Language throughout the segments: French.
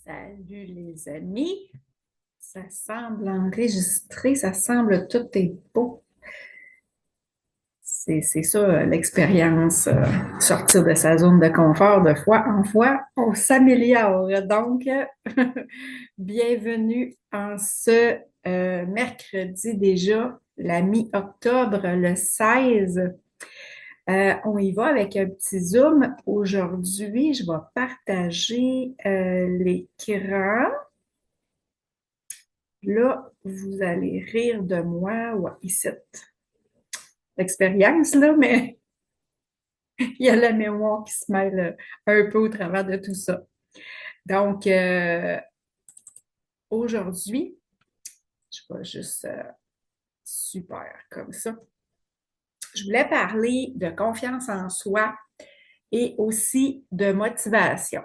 Salut les amis, ça semble enregistré, ça semble tout est beau. C'est ça l'expérience, sortir de sa zone de confort de fois en fois, on s'améliore. Donc, bienvenue en ce mercredi déjà, la mi-octobre, le 16. On y va avec un petit zoom. Aujourd'hui, je vais partager l'écran. Là, vous allez rire de moi, ouais, ici. L'expérience, là, mais il y a la mémoire qui se mêle un peu au travers de tout ça. Donc, aujourd'hui, je vais juste super comme ça. Je voulais parler de confiance en soi et aussi de motivation.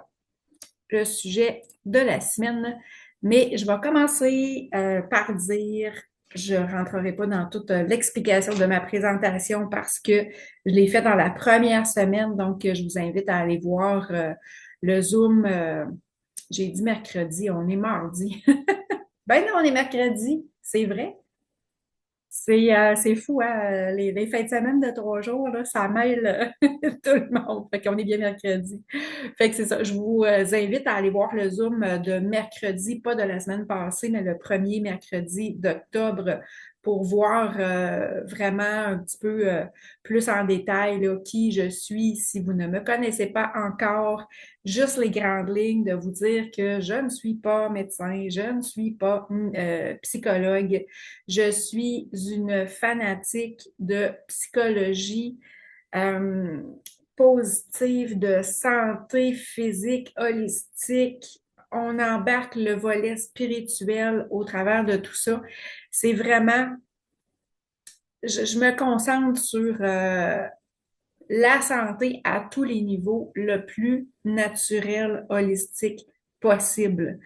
Le sujet de la semaine, mais je vais commencer par dire, je ne rentrerai pas dans toute l'explication de ma présentation parce que je l'ai fait dans la première semaine, donc je vous invite à aller voir le Zoom. J'ai dit mercredi, on est mardi. Ben non, on est mercredi, c'est vrai. C'est fou, hein? Les fins de semaine de 3 jours, là, ça mêle tout le monde. Fait qu'on est bien mercredi. Fait que c'est ça. Je vous invite à aller voir le Zoom de mercredi, pas de la semaine passée, mais le premier mercredi d'octobre pour voir vraiment un petit peu plus en détail là, qui je suis. Si vous ne me connaissez pas encore, juste les grandes lignes de vous dire que je ne suis pas médecin, je ne suis pas psychologue. Je suis une fanatique de psychologie euh, positive, de santé physique, holistique. On embarque le volet spirituel au travers de tout ça. C'est vraiment, je me concentre sur la santé à tous les niveaux, le plus naturel, holistique possible.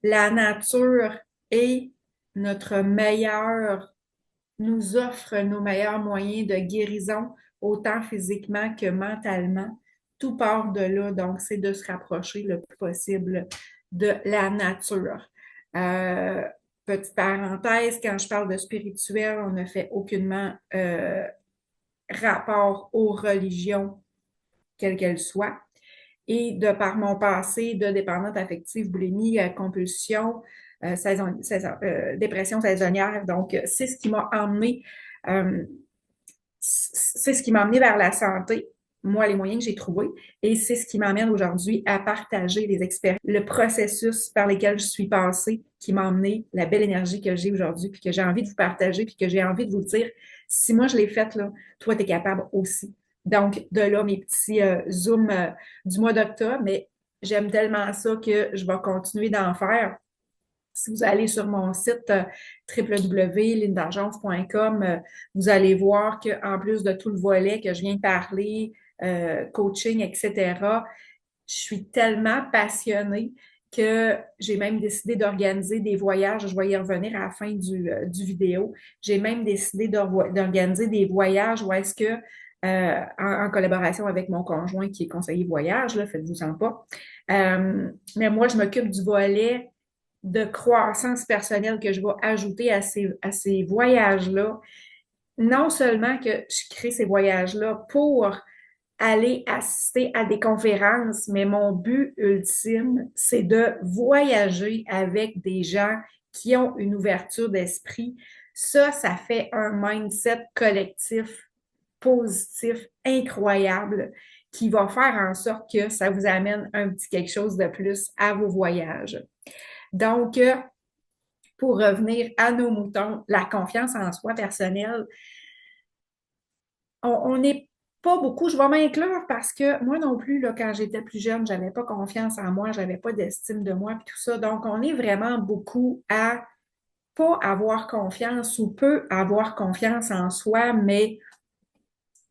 La nature est notre meilleur nous offre nos meilleurs moyens de guérison, autant physiquement que mentalement. Tout part de là, donc c'est de se rapprocher le plus possible de la nature. Euh, Petite parenthèse, quand je parle de spirituel, on ne fait aucunement rapport aux religions, quelles qu'elles soient. Et de par mon passé de dépendante affective, boulimie, compulsion, dépression saisonnière, donc c'est ce qui m'a emmené euh, c'est ce qui m'a amené vers la santé, moi, les moyens que j'ai trouvés, et c'est ce qui m'amène aujourd'hui à partager les expériences, le processus par lesquels je suis passée, qui m'a amené la belle énergie que j'ai aujourd'hui, puis que j'ai envie de vous partager, puis que j'ai envie de vous dire, si moi je l'ai faite, là, toi, tu es capable aussi. Donc, de là, mes petits zooms du mois d'octobre, mais j'aime tellement ça que je vais continuer d'en faire. Si vous allez sur mon site www.lindargence.com, vous allez voir qu'en plus de tout le volet que je viens de parler, coaching, etc., je suis tellement passionnée que j'ai même décidé d'organiser des voyages. Je vais y revenir à la fin du vidéo. J'ai même décidé d'organiser des voyages où est-ce que, en collaboration avec mon conjoint qui est conseiller voyage, là, faites-vous-en pas. Mais moi, je m'occupe du volet de croissance personnelle que je vais ajouter à ces voyages-là. Non seulement que je crée ces voyages-là pour aller assister à des conférences, mais mon but ultime, c'est de voyager avec des gens qui ont une ouverture d'esprit. Ça fait un mindset collectif positif incroyable qui va faire en sorte que ça vous amène un petit quelque chose de plus à vos voyages. Donc, pour revenir à nos moutons, la confiance en soi personnelle, on n'est pas beaucoup, je vais m'inclure parce que moi non plus, là, quand j'étais plus jeune, j'avais pas confiance en moi, j'avais pas d'estime de moi et tout ça. Donc, on est vraiment beaucoup à pas avoir confiance ou peu avoir confiance en soi, mais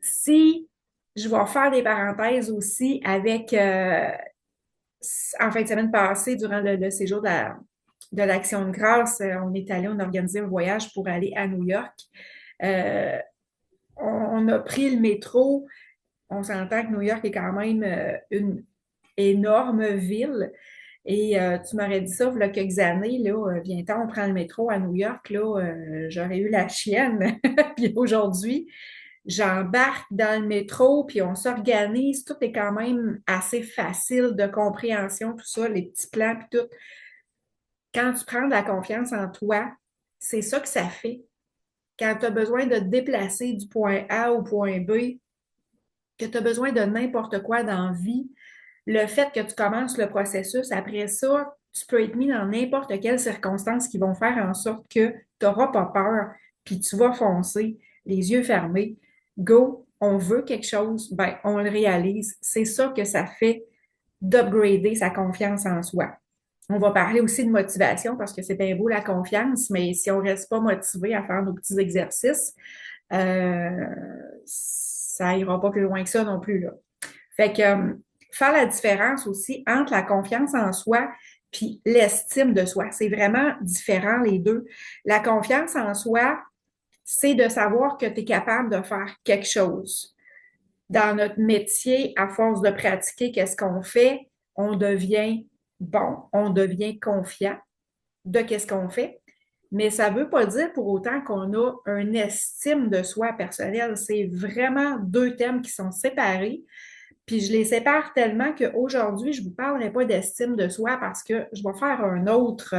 si je vais faire des parenthèses aussi avec en fin de semaine passée, durant le séjour de l'Action de grâce, on est allé, on a organisé un voyage pour aller à New York. Euh, on a pris le métro. On s'entend que New York est quand même une énorme ville. Et tu m'aurais dit ça il y a quelques années, là, viens-t'en, on prend le métro à New York, là, j'aurais eu la chienne. Puis aujourd'hui, j'embarque dans le métro, puis on s'organise, tout est quand même assez facile de compréhension, tout ça, les petits plans, puis tout. Quand tu prends de la confiance en toi, c'est ça que ça fait. Quand tu as besoin de te déplacer du point A au point B, que tu as besoin de n'importe quoi dans la vie, le fait que tu commences le processus, après ça, tu peux être mis dans n'importe quelle circonstance qui vont faire en sorte que tu n'auras pas peur, puis tu vas foncer, les yeux fermés. Go, on veut quelque chose, ben on le réalise. C'est ça que ça fait d'upgrader sa confiance en soi. On va parler aussi de motivation parce que c'est bien beau la confiance, mais si on ne reste pas motivé à faire nos petits exercices, euh, ça ira pas plus loin que ça non plus, là. Fait que faire la différence aussi entre la confiance en soi puis l'estime de soi, c'est vraiment différent les deux. La confiance en soi, c'est de savoir que tu es capable de faire quelque chose. Dans notre métier, à force de pratiquer, qu'est-ce qu'on fait? On devient bon, on devient confiant de qu'est-ce qu'on fait. Mais ça ne veut pas dire pour autant qu'on a une estime de soi personnelle. C'est vraiment deux thèmes qui sont séparés. Puis je les sépare tellement qu'aujourd'hui, je ne vous parlerai pas d'estime de soi parce que je vais faire un autre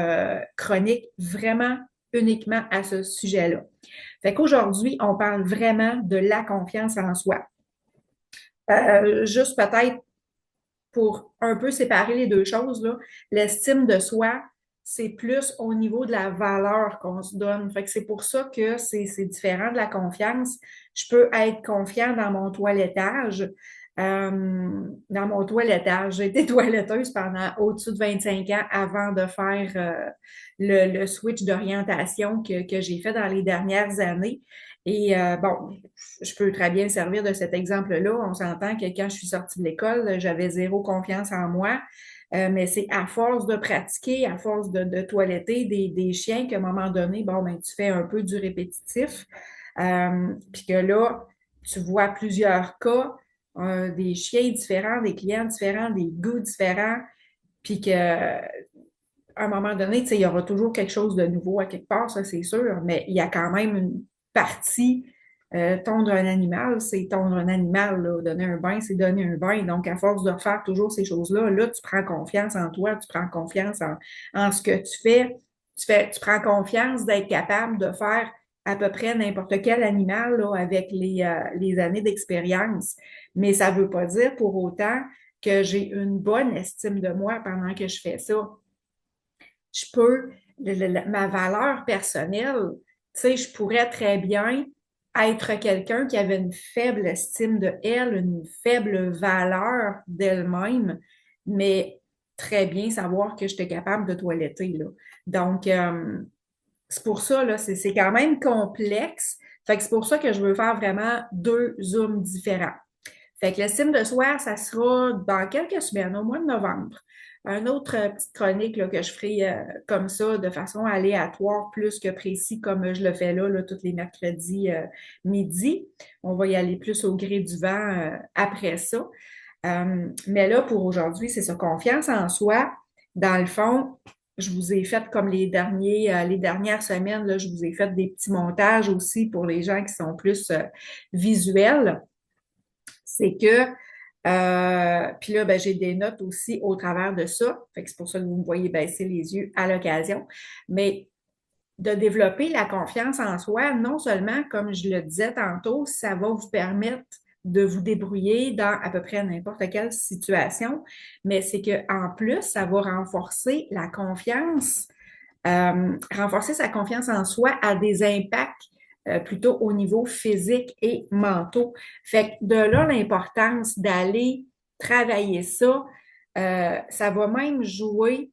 chronique vraiment uniquement à ce sujet-là. Fait qu'aujourd'hui, on parle vraiment de la confiance en soi. Juste peut-être pour un peu séparer les deux choses, là, l'estime de soi, c'est plus au niveau de la valeur qu'on se donne. Fait que c'est pour ça que c'est différent de la confiance. Je peux être confiant dans mon toilettage. Dans mon toilettage. J'ai été toiletteuse pendant au-dessus de 25 ans avant de faire le switch d'orientation que j'ai fait dans les dernières années. Et bon, je peux très bien servir de cet exemple-là. On s'entend que quand je suis sortie de l'école, j'avais zéro confiance en moi. Mais c'est à force de pratiquer, à force de toiletter des chiens qu'à un moment donné, bon, ben, tu fais un peu du répétitif. Puis que là, tu vois plusieurs cas, des chiens différents, des clients différents, des goûts différents, puis que à un moment donné, tu sais, il y aura toujours quelque chose de nouveau à quelque part, ça c'est sûr, mais il y a quand même une partie. Tondre un animal, c'est tondre un animal, là. Donner un bain, c'est donner un bain. Donc, à force de refaire toujours ces choses-là, là, tu prends confiance en toi, tu prends confiance en ce que tu fais. Tu prends confiance d'être capable de faire à peu près n'importe quel animal, là, avec les années d'expérience. Mais ça ne veut pas dire pour autant que j'ai une bonne estime de moi pendant que je fais ça. Je peux, ma valeur personnelle, tu sais, je pourrais très bien être quelqu'un qui avait une faible estime de elle, une faible valeur d'elle-même, mais très bien savoir que j'étais capable de toiletter, là. Donc, c'est pour ça, là, c'est quand même complexe. Fait que c'est pour ça que je veux faire vraiment deux zooms différents. Fait que l'estime de soi, ça sera dans quelques semaines, au mois de novembre. Un autre petite chronique là, que je ferai comme ça, de façon aléatoire, plus que précis, comme je le fais là, tous les mercredis midi. On va y aller plus au gré du vent après ça. Mais là, pour aujourd'hui, c'est ça, confiance en soi. Dans le fond, je vous ai fait comme les dernières semaines, là, je vous ai fait des petits montages aussi pour les gens qui sont plus visuels. C'est que, puis là, ben, j'ai des notes aussi au travers de ça. Fait que c'est pour ça que vous me voyez baisser les yeux à l'occasion. Mais de développer la confiance en soi, non seulement, comme je le disais tantôt, ça va vous permettre de vous débrouiller dans à peu près n'importe quelle situation, mais c'est qu'en plus, ça va renforcer sa confiance en soi à des impacts plutôt au niveau physique et mentaux. Fait que de là, l'importance d'aller travailler ça, ça va même jouer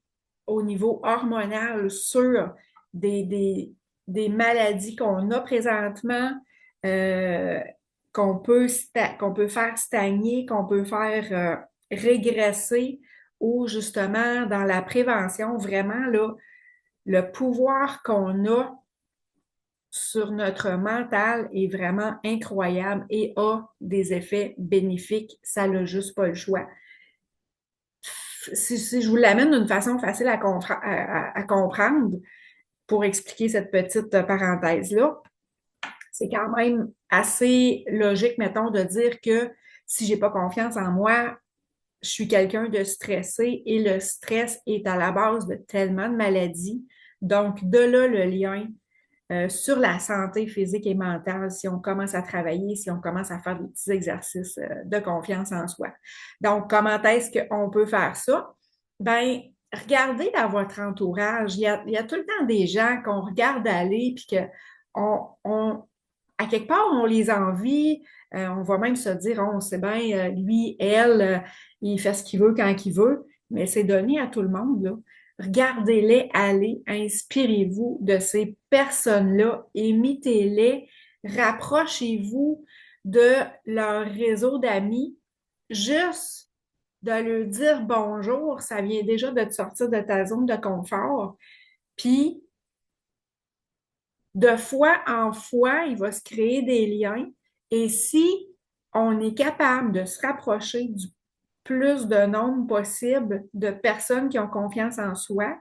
au niveau hormonal sur des, des, des maladies qu'on a présentement, euh, qu'on peut faire stagner, qu'on peut faire régresser, ou justement dans la prévention, vraiment là, le pouvoir qu'on a sur notre mental est vraiment incroyable et a des effets bénéfiques. Ça n'a juste pas le choix. si je vous l'amène d'une façon facile à comprendre pour expliquer cette petite parenthèse-là, c'est quand même assez logique, mettons, de dire que si j'ai pas confiance en moi, je suis quelqu'un de stressé et le stress est à la base de tellement de maladies. Donc, de là, le lien sur la santé physique et mentale si on commence à travailler, si on commence à faire des petits exercices de confiance en soi. Donc, comment est-ce qu'on peut faire ça? Ben, regardez dans votre entourage. Il y a tout le temps des gens qu'on regarde aller puis que à quelque part, on les envie. On va même se dire, on sait bien, lui, elle, il fait ce qu'il veut quand il veut, mais c'est donné à tout le monde, là. Regardez-les aller, inspirez-vous de ces personnes-là, imitez-les, rapprochez-vous de leur réseau d'amis. Juste de leur dire bonjour, ça vient déjà de te sortir de ta zone de confort. Puis, de fois en fois, il va se créer des liens. Et si on est capable de se rapprocher du plus de nombre possible de personnes qui ont confiance en soi,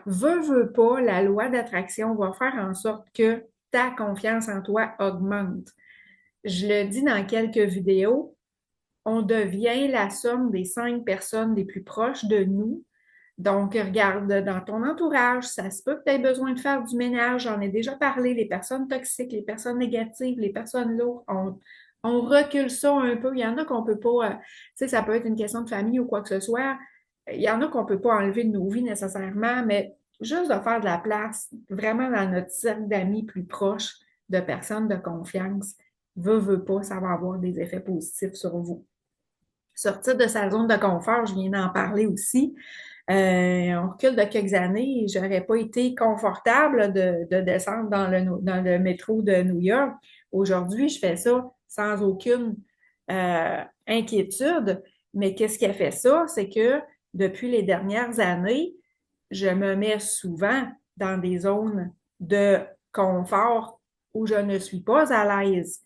veut pas, la loi d'attraction va faire en sorte que ta confiance en toi augmente. Je le dis dans quelques vidéos, on devient la somme des 5 personnes les plus proches de nous. Donc, regarde dans ton entourage, ça se peut que tu aies besoin de faire du ménage. J'en ai déjà parlé, les personnes toxiques, les personnes négatives, les personnes lourdes. On recule ça un peu. Il y en a qu'on peut pas, tu sais, ça peut être une question de famille ou quoi que ce soit. Il y en a qu'on peut pas enlever de nos vies nécessairement, mais juste de faire de la place, vraiment dans notre cercle d'amis plus proche, de personnes de confiance, veut pas, ça va avoir des effets positifs sur vous. Sortir de sa zone de confort, je viens d'en parler aussi. On recule de quelques années, j'aurais pas été confortable de descendre dans le métro de New York. Aujourd'hui, je fais ça sans aucune inquiétude. Mais qu'est-ce qui a fait ça? C'est que depuis les dernières années, je me mets souvent dans des zones de confort où je ne suis pas à l'aise.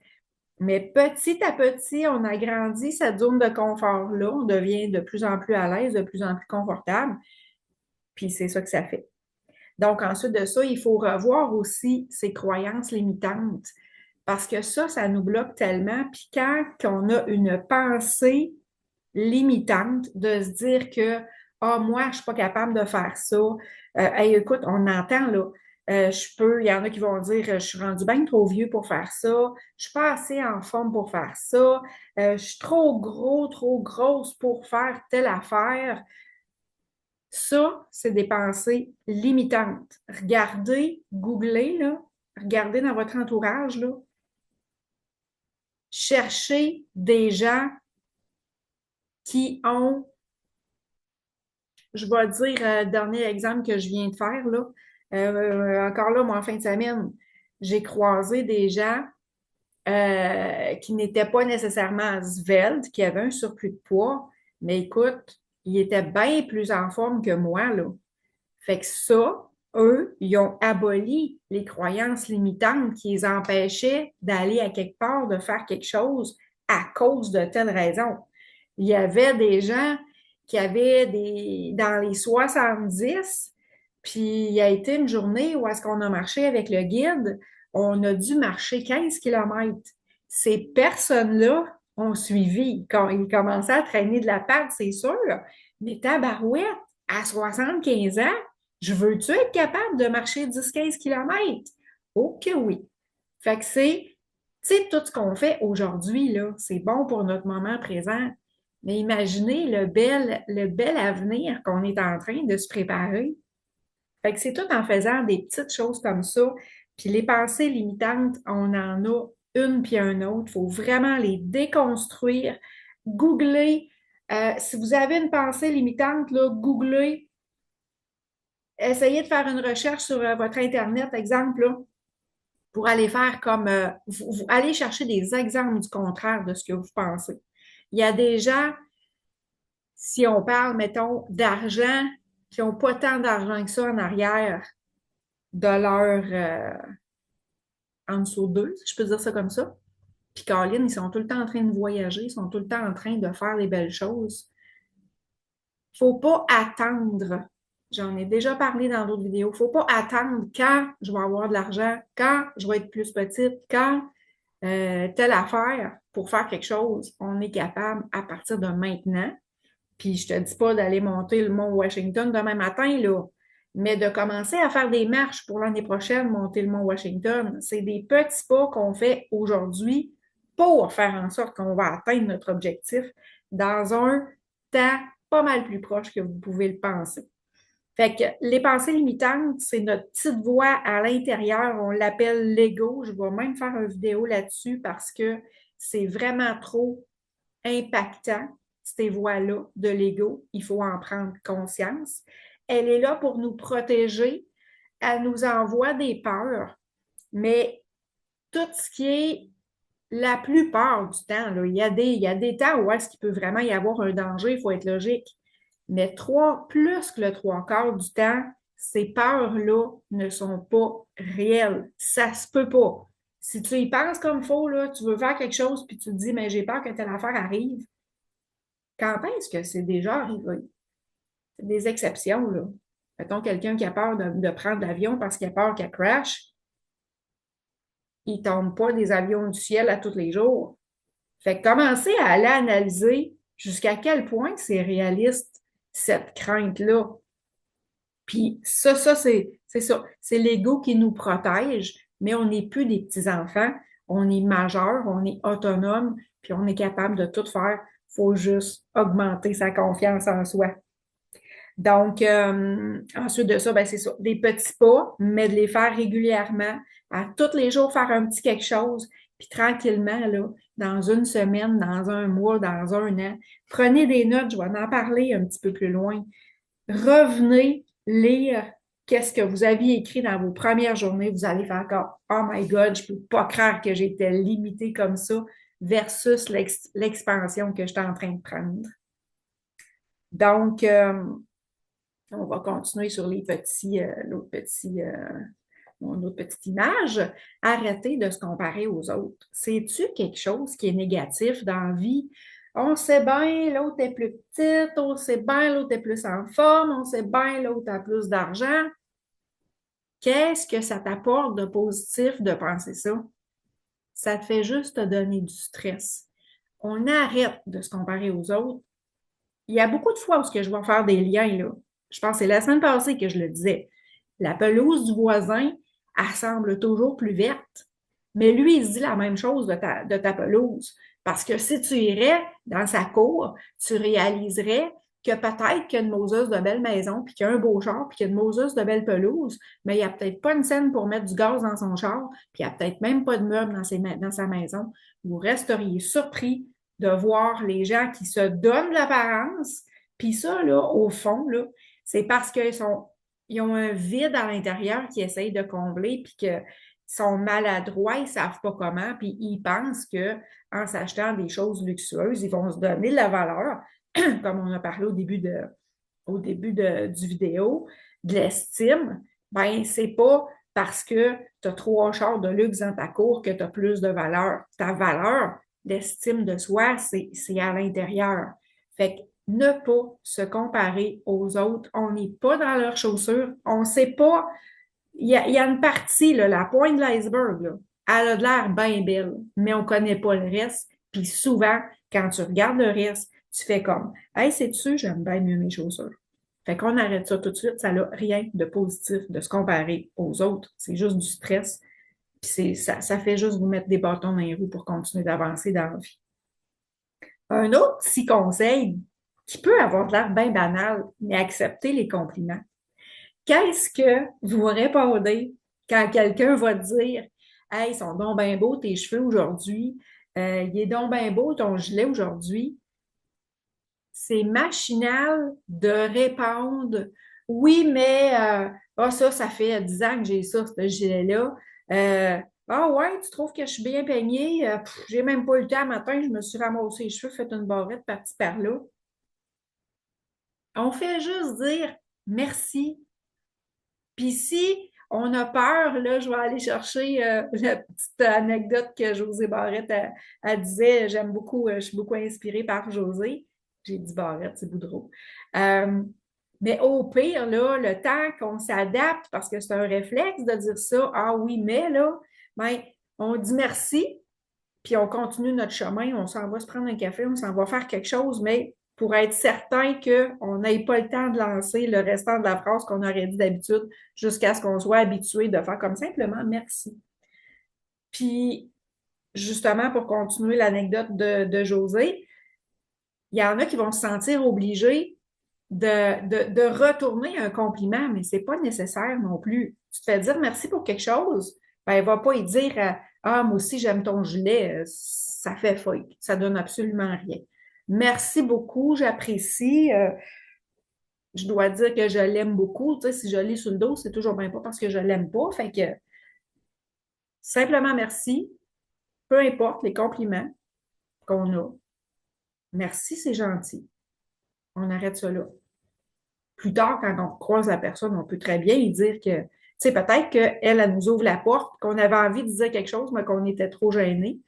Mais petit à petit, on agrandit cette zone de confort-là. On devient de plus en plus à l'aise, de plus en plus confortable. Puis c'est ça que ça fait. Donc, ensuite de ça, il faut revoir aussi ses croyances limitantes. Parce que ça nous bloque tellement. Puis quand on a une pensée limitante de se dire que ah, moi, je suis pas capable de faire ça. Hey, écoute, on entend là. Il y en a qui vont dire je suis rendu bien trop vieux pour faire ça, je suis pas assez en forme pour faire ça, je suis trop gros, trop grosse pour faire telle affaire. Ça, c'est des pensées limitantes. Regardez, googlez, là, regardez dans votre entourage, là, cherchez des gens qui ont, je vais dire, dernier exemple que je viens de faire, là, encore là, moi, en fin de semaine, j'ai croisé des gens qui n'étaient pas nécessairement sveltes, qui avaient un surplus de poids, mais écoute, ils étaient bien plus en forme que moi, là. Fait que ça, eux, ils ont aboli les croyances limitantes qui les empêchaient d'aller à quelque part, de faire quelque chose à cause de telle raison. Il y avait des gens qui avaient dans les 70, puis il y a été une journée où est-ce qu'on a marché avec le guide, on a dû marcher 15 kilomètres. Ces personnes-là ont suivi. Quand ils commençaient à traîner de la patte, c'est sûr, mais tabarouette, à 75 ans, je veux-tu être capable de marcher 10-15 kilomètres? Oh que oui. Fait que tu sais, tout ce qu'on fait aujourd'hui, là, c'est bon pour notre moment présent. Mais imaginez le bel avenir qu'on est en train de se préparer. Fait que c'est tout en faisant des petites choses comme ça. Puis les pensées limitantes, on en a une puis un autre. Il faut vraiment les déconstruire. Googlez. Si vous avez une pensée limitante, là, googlez. Essayez de faire une recherche sur votre Internet, exemple, là, pour aller faire comme vous allez chercher des exemples du contraire de ce que vous pensez. Il y a des gens, si on parle, mettons, d'argent, qui n'ont pas tant d'argent que ça en arrière de leur en dessous d'eux, si je peux dire ça comme ça. Puis Caroline, ils sont tout le temps en train de voyager, ils sont tout le temps en train de faire les belles choses. Faut pas attendre. J'en ai déjà parlé dans d'autres vidéos. Faut pas attendre quand je vais avoir de l'argent, quand je vais être plus petite, quand telle affaire pour faire quelque chose. On est capable à partir de maintenant. Puis je te dis pas d'aller monter le mont Washington demain matin, là, mais de commencer à faire des marches pour l'année prochaine, monter le mont Washington. C'est des petits pas qu'on fait aujourd'hui pour faire en sorte qu'on va atteindre notre objectif dans un temps pas mal plus proche que vous pouvez le penser. Fait que les pensées limitantes, c'est notre petite voix à l'intérieur, on l'appelle l'ego. Je vais même faire une vidéo là-dessus parce que c'est vraiment trop impactant, ces voix-là de l'ego. Il faut en prendre conscience. Elle est là pour nous protéger. Elle nous envoie des peurs, mais tout ce qui est la plupart du temps, là, il y a des temps où est-ce qu'il peut vraiment y avoir un danger, il faut être logique. Mais plus que le trois quarts du temps, ces peurs-là ne sont pas réelles. Ça se peut pas. Si tu y penses comme il faut, là, tu veux faire quelque chose, puis tu te dis, mais j'ai peur que telle affaire arrive. Quand est-ce que c'est déjà arrivé? C'est des exceptions, là. Mettons quelqu'un qui a peur de prendre l'avion parce qu'il a peur qu'elle crash, il ne tombe pas des avions du ciel à tous les jours. Fait que commencer à aller analyser jusqu'à quel point c'est réaliste, cette crainte-là. Puis ça, c'est ça. C'est l'ego qui nous protège, mais on n'est plus des petits-enfants. On est majeur, on est autonome, puis on est capable de tout faire. Il faut juste augmenter sa confiance en soi. Donc, ensuite de ça, ben, c'est ça, des petits pas, mais de les faire régulièrement, à tous les jours faire un petit quelque chose, puis tranquillement, là, dans une semaine, dans un mois, dans un an, prenez des notes, je vais en parler un petit peu plus loin. Revenez lire qu'est-ce que vous aviez écrit dans vos premières journées, vous allez faire comme Oh my God, je peux pas croire que j'étais limitée comme ça versus l'expansion que j'étais en train de prendre. Donc, on va continuer sur les petits, mon autre petite image. Arrêtez de se comparer aux autres. C'est-tu quelque chose qui est négatif dans la vie? On sait bien, l'autre est plus petite, on sait bien, l'autre est plus en forme, on sait bien, l'autre a plus d'argent. Qu'est-ce que ça t'apporte de positif de penser ça? Ça te fait juste te donner du stress. On arrête de se comparer aux autres. Il y a beaucoup de fois où je vais faire des liens, là. Je pense que c'est la semaine passée que je le disais. La pelouse du voisin, elle semble toujours plus verte. Mais lui, il se dit la même chose de ta pelouse. Parce que si tu irais dans sa cour, tu réaliserais que peut-être qu'il y a une moseuse de belle maison, puis qu'il y a un beau char, puis qu'il y a une moseuse de belle pelouse, mais il n'y a peut-être pas une scène pour mettre du gaz dans son char, puis il n'y a peut-être même pas de meubles dans sa maison. Vous resteriez surpris de voir les gens qui se donnent l'apparence, puis ça, là, au fond, là, c'est parce ils ont un vide à l'intérieur qu'ils essayent de combler, puis qu'ils sont maladroits, ils ne savent pas comment, puis ils pensent qu'en s'achetant des choses luxueuses, ils vont se donner de la valeur, comme on a parlé du vidéo, de l'estime. Ben, c'est pas parce que tu as 3 chars de luxe dans ta cour que tu as plus de valeur. Ta valeur, l'estime de soi, c'est à l'intérieur. Fait que ne pas se comparer aux autres. On n'est pas dans leurs chaussures. On ne sait pas. Il y a une partie, là, la pointe de l'iceberg, là, elle a de l'air bien belle, mais on ne connaît pas le reste. Puis souvent, quand tu regardes le reste, tu fais comme Hey, sais-tu, j'aime bien mieux mes chaussures. Fait qu'on arrête ça tout de suite. Ça n'a rien de positif de se comparer aux autres. C'est juste du stress. Puis ça fait juste vous mettre des bâtons dans les roues pour continuer d'avancer dans la vie. Un autre petit conseil qui peut avoir de l'air bien banal, mais accepter les compliments. Qu'est-ce que vous répondez quand quelqu'un va dire Hey, ils sont donc bien beaux tes cheveux aujourd'hui, il est donc bien beau ton gilet aujourd'hui. C'est machinal de répondre Oui, mais ça fait 10 ans que j'ai ça, ce gilet-là. Ah ouais, tu trouves que je suis bien peignée? J'ai même pas eu le temps matin, je me suis ramassé les cheveux, fait une barrette partie par là. On fait juste dire merci. Puis si on a peur, là, je vais aller chercher la petite anecdote que José Barrette elle disait. J'aime beaucoup, je suis beaucoup inspirée par José. J'ai dit Barrette, c'est Boudreau. Euh, mais au pire, là, le temps qu'on s'adapte, parce que c'est un réflexe de dire ça, ah oui, mais là, ben, on dit merci, puis on continue notre chemin, on s'en va se prendre un café, on s'en va faire quelque chose, mais pour être certain qu'on n'ait pas le temps de lancer le restant de la phrase qu'on aurait dit d'habitude jusqu'à ce qu'on soit habitué de faire comme simplement merci. Puis, justement, pour continuer l'anecdote de José, il y en a qui vont se sentir obligés de retourner un compliment, mais c'est pas nécessaire non plus. Tu te fais dire merci pour quelque chose, ben, elle va pas y dire ah, moi aussi, j'aime ton gilet. Ça fait fake. Ça donne absolument rien. Merci beaucoup, j'apprécie. Je dois dire que je l'aime beaucoup. Tu sais, si je l'ai sur le dos, c'est toujours bien pas parce que je l'aime pas. Fait que simplement merci. Peu importe les compliments qu'on a. Merci, c'est gentil. On arrête ça là. Plus tard, quand on croise la personne, on peut très bien lui dire que, tu sais, peut-être qu'elle, elle nous ouvre la porte, qu'on avait envie de dire quelque chose, mais qu'on était trop gêné.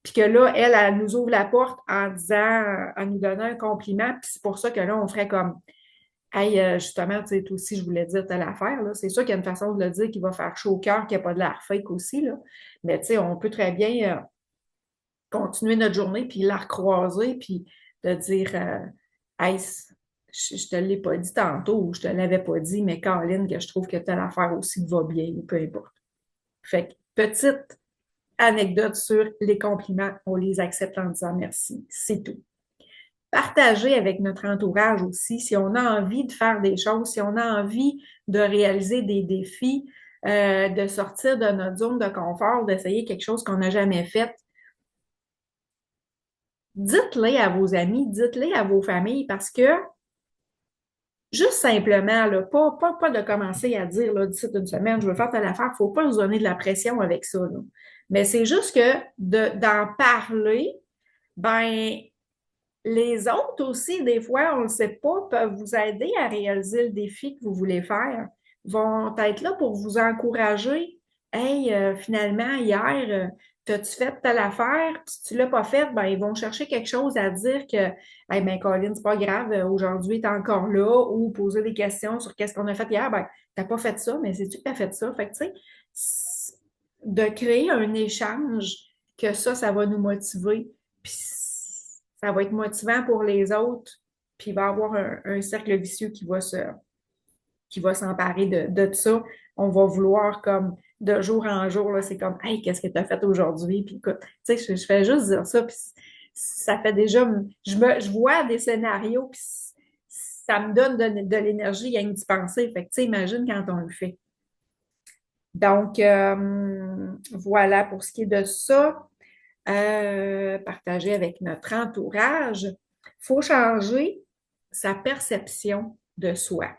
Puis que là, elle nous ouvre la porte en disant, en nous donnant un compliment. Puis c'est pour ça que là, on ferait comme, hey, justement, tu sais, toi aussi, je voulais dire telle affaire, là. C'est sûr qu'il y a une façon de le dire qui va faire chaud au cœur, qu'il n'y a pas de l'air fake aussi, là. Mais tu sais, on peut très bien continuer notre journée, puis la recroiser, puis de dire, hey, je te l'ai pas dit tantôt, ou je te l'avais pas dit, mais Caroline, que je trouve que telle affaire aussi va bien, ou peu importe. Fait que, petite anecdote sur les compliments, on les accepte en disant merci, c'est tout. Partager avec notre entourage aussi, si on a envie de faire des choses, si on a envie de réaliser des défis, de sortir de notre zone de confort, d'essayer quelque chose qu'on n'a jamais fait, dites-les à vos amis, dites-les à vos familles, parce que juste simplement, là, pas de commencer à dire là, d'ici une semaine, je veux faire telle affaire, il ne faut pas nous donner de la pression avec ça, là. Mais c'est juste que d'en parler, ben, les autres aussi, des fois, on ne le sait pas, peuvent vous aider à réaliser le défi que vous voulez faire, vont être là pour vous encourager. Hey, finalement, hier, t'as-tu fait telle affaire? Puis si tu l'as pas faite, ben, ils vont chercher quelque chose à dire que, hey, ben, Colin, c'est pas grave, aujourd'hui, t'es encore là, ou poser des questions sur qu'est-ce qu'on a fait hier. Ben, t'as pas fait ça, mais c'est-tu que t'as fait ça? Fait que, tu sais, de créer un échange, que ça va nous motiver. Puis ça va être motivant pour les autres, puis il va y avoir un cercle vicieux qui va s'emparer de ça. On va vouloir comme de jour en jour, là, c'est comme hey, qu'est-ce que tu as fait aujourd'hui? Puis écoute, tu sais, je fais juste dire ça, puis ça fait déjà. Je vois des scénarios, puis ça me donne de l'énergie, il y a une petite pensée. Fait que tu sais, imagine quand on le fait. Donc, voilà pour ce qui est de ça. Partager avec notre entourage. Il faut changer sa perception de soi.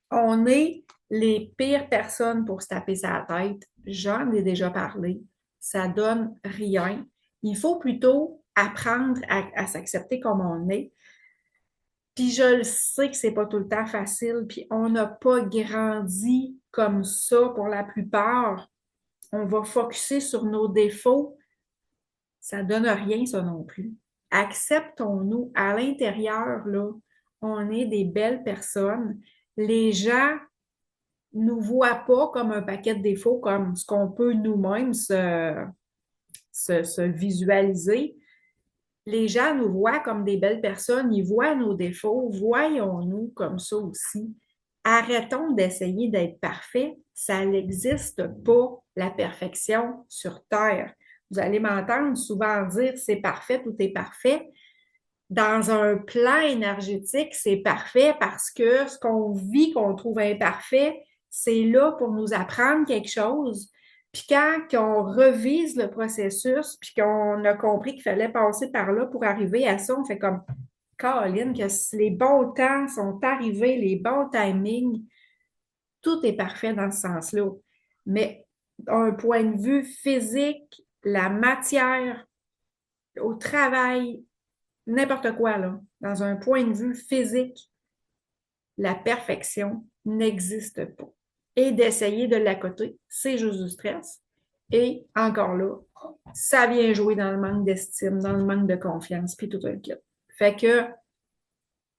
On est les pires personnes pour se taper sa tête. J'en ai déjà parlé. Ça donne rien. Il faut plutôt apprendre à s'accepter comme on est. Puis je le sais que c'est pas tout le temps facile, puis on n'a pas grandi comme ça pour la plupart. On va focuser sur nos défauts. Ça donne rien, ça non plus. Acceptons-nous à l'intérieur, là. On est des belles personnes. Les gens nous voient pas comme un paquet de défauts, comme ce qu'on peut nous-mêmes se visualiser. Les gens nous voient comme des belles personnes, ils voient nos défauts, voyons-nous comme ça aussi. Arrêtons d'essayer d'être parfait, ça n'existe pas, la perfection sur Terre. Vous allez m'entendre souvent dire c'est parfait, tout est parfait. Dans un plan énergétique, c'est parfait parce que ce qu'on vit, qu'on trouve imparfait, c'est là pour nous apprendre quelque chose. Puis quand on revise le processus, puis qu'on a compris qu'il fallait passer par là pour arriver à ça, on fait comme Caroline, que les bons temps sont arrivés, les bons timings, tout est parfait dans ce sens-là. Mais d'un point de vue physique, la matière, au travail, n'importe quoi, là, dans un point de vue physique, la perfection n'existe pas. Et d'essayer de l'accoter, c'est juste du stress. Et encore là, ça vient jouer dans le manque d'estime, dans le manque de confiance, puis tout le kit. Fait que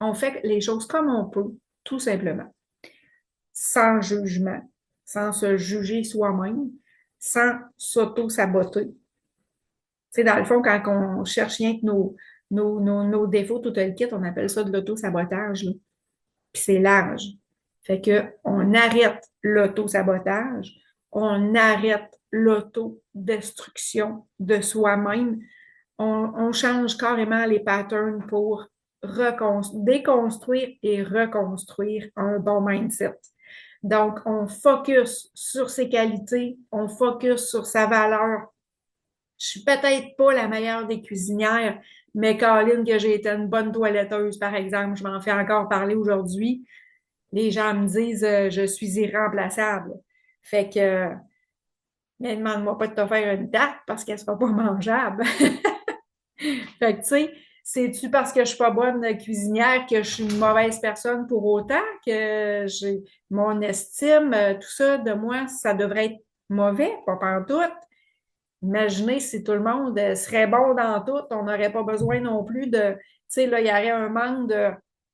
on fait les choses comme on peut, tout simplement, sans jugement, sans se juger soi-même, sans s'auto-saboter. Tu sais, dans le fond, quand on cherche rien que nos défauts, tout le kit, on appelle ça de l'auto-sabotage, là. Puis c'est large. Fait que on arrête l'auto-sabotage, on arrête l'auto-destruction de soi-même, on change carrément les patterns pour déconstruire et reconstruire un bon mindset. Donc, on focus sur ses qualités, on focus sur sa valeur. Je suis peut-être pas la meilleure des cuisinières, mais Caroline, que j'ai été une bonne toiletteuse, par exemple, je m'en fais encore parler aujourd'hui. Les gens me disent je suis irremplaçable. Fait que, mais demande-moi pas de te faire une tarte parce qu'elle sera pas mangeable. Fait que, tu sais, c'est-tu parce que je suis pas bonne cuisinière que je suis une mauvaise personne pour autant, que j'ai mon estime, tout ça de moi, ça devrait être mauvais, pas pantoute. Imaginez si tout le monde serait bon dans tout, on n'aurait pas besoin non plus de, tu sais, là, il y aurait un manque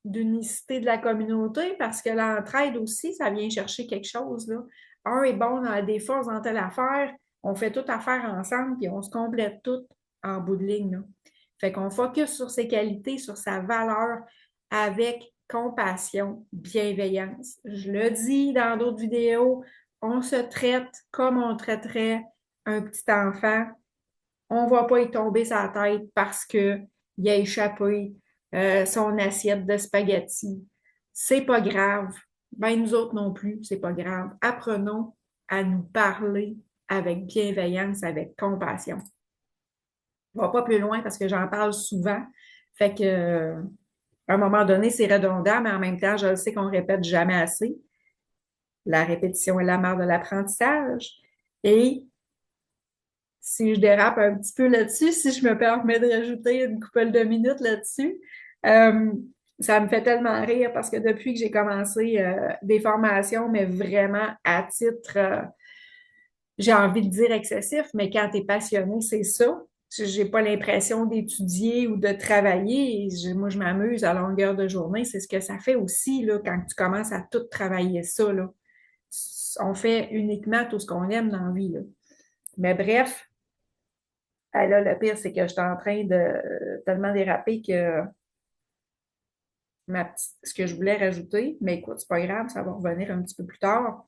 d'unicité de la communauté parce que l'entraide aussi, ça vient chercher quelque chose, là. Un est bon dans des forces dans telle affaire, on fait toute affaire ensemble puis on se complète tout en bout de ligne, là. Fait qu'on focus sur ses qualités, sur sa valeur avec compassion, bienveillance. Je le dis dans d'autres vidéos, on se traite comme on traiterait un petit enfant. On ne va pas y tomber sa tête parce qu'il a échappé son assiette de spaghettis. C'est pas grave. Ben, nous autres non plus, c'est pas grave. Apprenons à nous parler avec bienveillance, avec compassion. Je ne vais pas plus loin parce que j'en parle souvent. Fait que, à un moment donné, c'est redondant, mais en même temps, je le sais qu'on répète jamais assez. La répétition est la mère de l'apprentissage. Et si je dérape un petit peu là-dessus, si je me permets de rajouter une couple de minutes là-dessus, euh, ça me fait tellement rire parce que depuis que j'ai commencé des formations, mais vraiment à titre, j'ai envie de dire excessif, mais quand tu es passionné, c'est ça. J'ai pas l'impression d'étudier ou de travailler. Moi, je m'amuse à longueur de journée. C'est ce que ça fait aussi là, quand tu commences à tout travailler ça. Là. On fait uniquement tout ce qu'on aime dans la vie. Là. Mais bref, là, le pire, c'est que je suis en train de tellement déraper que ce que je voulais rajouter, mais écoute, c'est pas grave, ça va revenir un petit peu plus tard.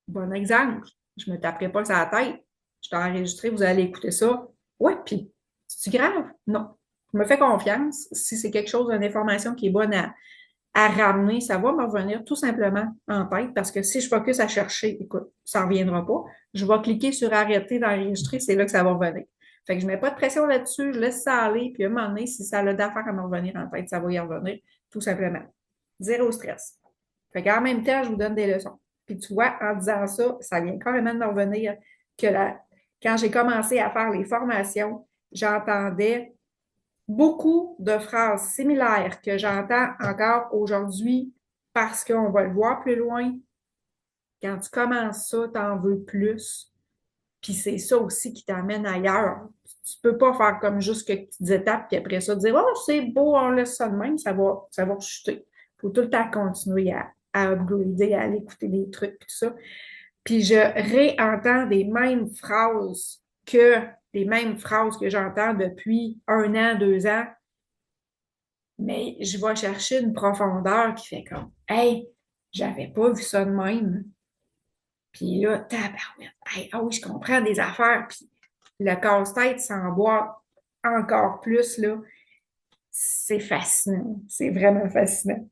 Bon exemple, je me taperai pas sur la tête. Je t'ai enregistré, vous allez écouter ça. Ouais, puis, c'est grave? Non. Je me fais confiance. Si c'est quelque chose, une information qui est bonne à ramener, ça va me revenir tout simplement en tête parce que si je focus à chercher, écoute, ça ne reviendra pas. Je vais cliquer sur arrêter d'enregistrer, c'est là que ça va revenir. Fait que je ne mets pas de pression là-dessus, je laisse ça aller, puis à un moment donné, si ça a d'affaires à me revenir en tête, ça va y revenir, tout simplement. Zéro stress. Fait qu'en même temps, je vous donne des leçons. Puis tu vois, en disant ça, ça vient carrément de me revenir que quand j'ai commencé à faire les formations, j'entendais beaucoup de phrases similaires que j'entends encore aujourd'hui parce qu'on va le voir plus loin. Quand tu commences ça, tu en veux plus. Puis c'est ça aussi qui t'amène ailleurs. Tu peux pas faire comme juste quelques petites étapes, puis après ça, dire oh, c'est beau, on laisse ça de même, ça va chuter. Il faut tout le temps continuer à upgrader, à aller écouter des trucs, tout ça. Puis je réentends des mêmes phrases que j'entends depuis 1 an, 2 ans, mais je vais chercher une profondeur qui fait comme hey, j'avais pas vu ça de même. Puis là, tabarouette, hey, ah oui, je comprends des affaires. Puis le casse-tête s'emboîte encore plus, là. C'est fascinant. C'est vraiment fascinant.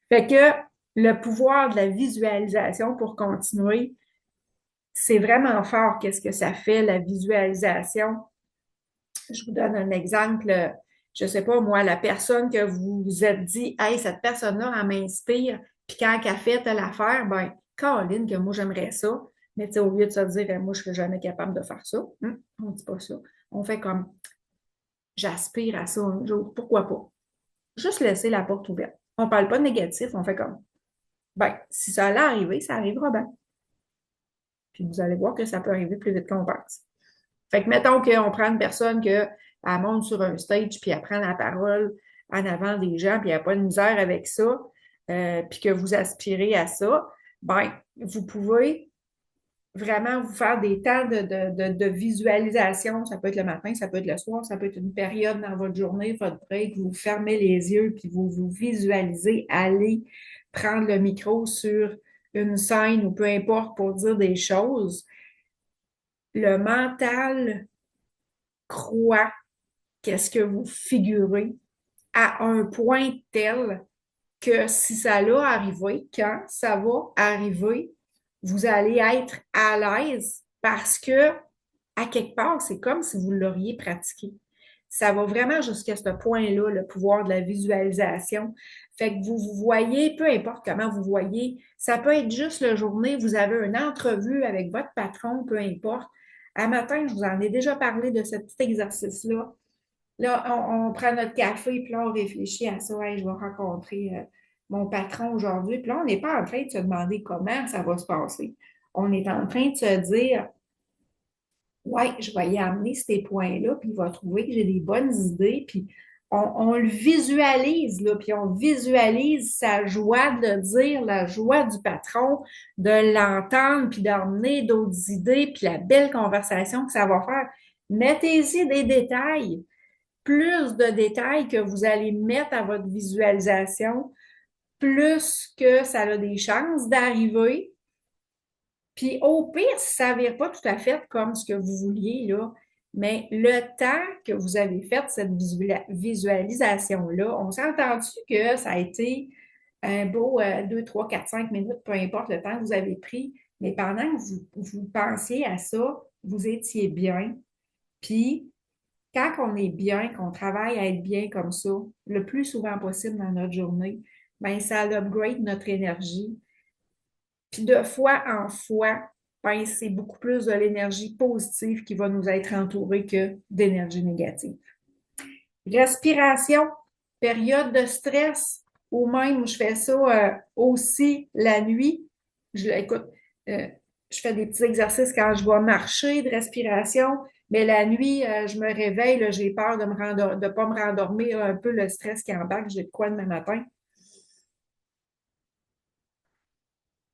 Fait que le pouvoir de la visualisation, pour continuer, c'est vraiment fort qu'est-ce que ça fait, la visualisation. Je vous donne un exemple. Je sais pas, moi, la personne que vous vous êtes dit, hey, cette personne-là, elle m'inspire, puis quand elle fait telle affaire, ben, Caroline, que moi, j'aimerais ça. Mais tu sais, au lieu de se dire, moi, je serais jamais capable de faire ça, on dit pas ça. On fait comme, j'aspire à ça un jour, pourquoi pas? Juste laisser la porte ouverte. On parle pas de négatif, on fait comme, ben, si ça allait arriver, ça arrivera bien. Puis vous allez voir que ça peut arriver plus vite qu'on pense. Fait que mettons qu'on prend une personne que elle monte sur un stage, puis elle prend la parole en avant des gens, puis il n'y a pas de misère avec ça, puis que vous aspirez à ça, ben, vous pouvez vraiment vous faire des temps de visualisation. Ça peut être le matin, ça peut être le soir, ça peut être une période dans votre journée, votre break, vous fermez les yeux, puis vous vous visualisez aller prendre le micro sur une scène ou peu importe pour dire des choses. Le mental croit qu'est-ce que vous figurez à un point tel que si ça l'a arrivé, quand ça va arriver, vous allez être à l'aise parce que, à quelque part, c'est comme si vous l'auriez pratiqué. Ça va vraiment jusqu'à ce point-là, le pouvoir de la visualisation. Fait que vous voyez, peu importe comment vous voyez, ça peut être juste la journée, vous avez une entrevue avec votre patron, peu importe. À matin, je vous en ai déjà parlé de ce petit exercice-là. Là, on prend notre café, puis là, on réfléchit à ça. Hey, je vais rencontrer mon patron aujourd'hui. Puis là, on n'est pas en train de se demander comment ça va se passer. On est en train de se dire, ouais, je vais y amener ces points-là, puis il va trouver que j'ai des bonnes idées. Puis on le visualise, là, puis on visualise sa joie de le dire, la joie du patron, de l'entendre, puis d'emmener d'autres idées, puis la belle conversation que ça va faire. Mettez-y des détails, plus de détails que vous allez mettre à votre visualisation, plus que ça a des chances d'arriver. Puis au pire, si ça ne vire pas tout à fait comme ce que vous vouliez, là, mais le temps que vous avez fait cette visualisation-là, on s'est entendu que ça a été un beau 2, 3, 4, 5 minutes, peu importe le temps que vous avez pris, mais pendant que vous pensiez à ça, vous étiez bien. Puis quand on est bien, qu'on travaille à être bien comme ça, le plus souvent possible dans notre journée, ben ça upgrade notre énergie. Puis de fois en fois, ben c'est beaucoup plus de l'énergie positive qui va nous être entourée que d'énergie négative. Respiration, période de stress, ou même je fais ça aussi la nuit. Écoute, euh, je fais des petits exercices quand je vais marcher de respiration, mais la nuit, je me réveille, là, j'ai peur de de pas me rendormir, un peu le stress qui embarque, j'ai de quoi demain matin.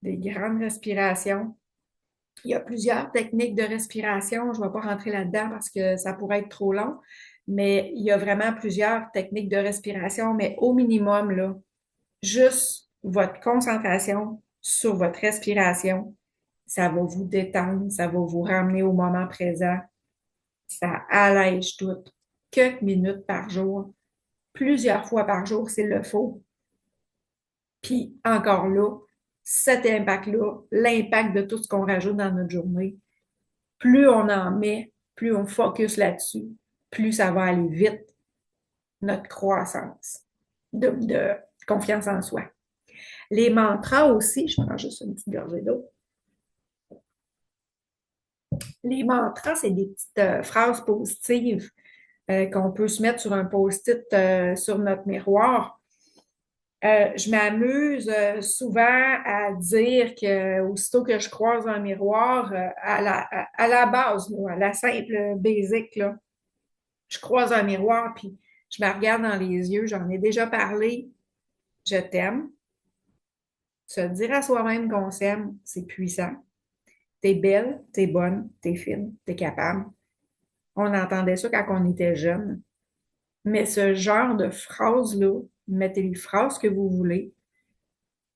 Des grandes respirations. Il y a plusieurs techniques de respiration. Je ne vais pas rentrer là-dedans parce que ça pourrait être trop long, mais il y a vraiment plusieurs techniques de respiration, mais au minimum, là, juste votre concentration sur votre respiration, ça va vous détendre, ça va vous ramener au moment présent, ça allège tout. Quelques minutes par jour, plusieurs fois par jour s'il le faut. Puis encore là, cet impact-là, l'impact de tout ce qu'on rajoute dans notre journée, plus on en met, plus on focus là-dessus, plus ça va aller vite, notre croissance de confiance en soi. Les mantras aussi, je prends juste une petite gorgée d'eau. Les mantras, c'est des petites phrases positives qu'on peut se mettre sur un post-it sur notre miroir. Je m'amuse souvent à dire que aussitôt que je croise un miroir, à la base, là, à la simple basic, là, je croise un miroir, puis je me regarde dans les yeux, j'en ai déjà parlé, je t'aime. Se dire à soi-même qu'on s'aime, c'est puissant. T'es belle, t'es bonne, t'es fine, t'es capable. On entendait ça quand on était jeune. Mais ce genre de phrase-là, mettez les phrases que vous voulez,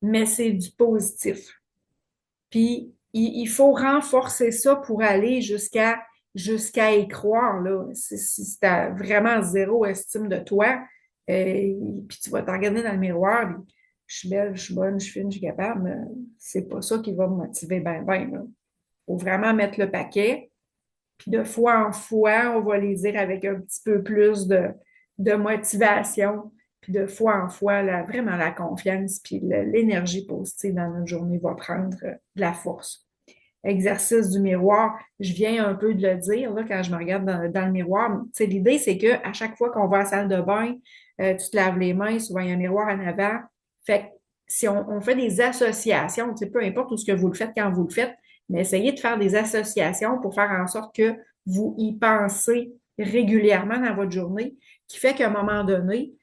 mais c'est du positif. Puis, il faut renforcer ça pour aller jusqu'à y croire, là. Si tu as vraiment zéro estime de toi, puis tu vas te regarder dans le miroir, puis je suis belle, je suis bonne, je suis fine, je suis capable, mais c'est pas ça qui va me motiver ben, ben, là. Faut vraiment mettre le paquet. Puis de fois en fois, on va les dire avec un petit peu plus de motivation. Puis de fois en fois, là, vraiment la confiance, puis l'énergie positive dans notre journée va prendre de la force. Exercice du miroir, je viens un peu de le dire là, quand je me regarde dans le miroir. Tu sais, l'idée, c'est qu'à chaque fois qu'on va à la salle de bain, tu te laves les mains, souvent il y a un miroir en avant. Fait que si on fait des associations, tu sais, peu importe où ce que vous le faites, quand vous le faites, mais essayez de faire des associations pour faire en sorte que vous y pensez régulièrement dans votre journée qui fait qu'à un moment donné,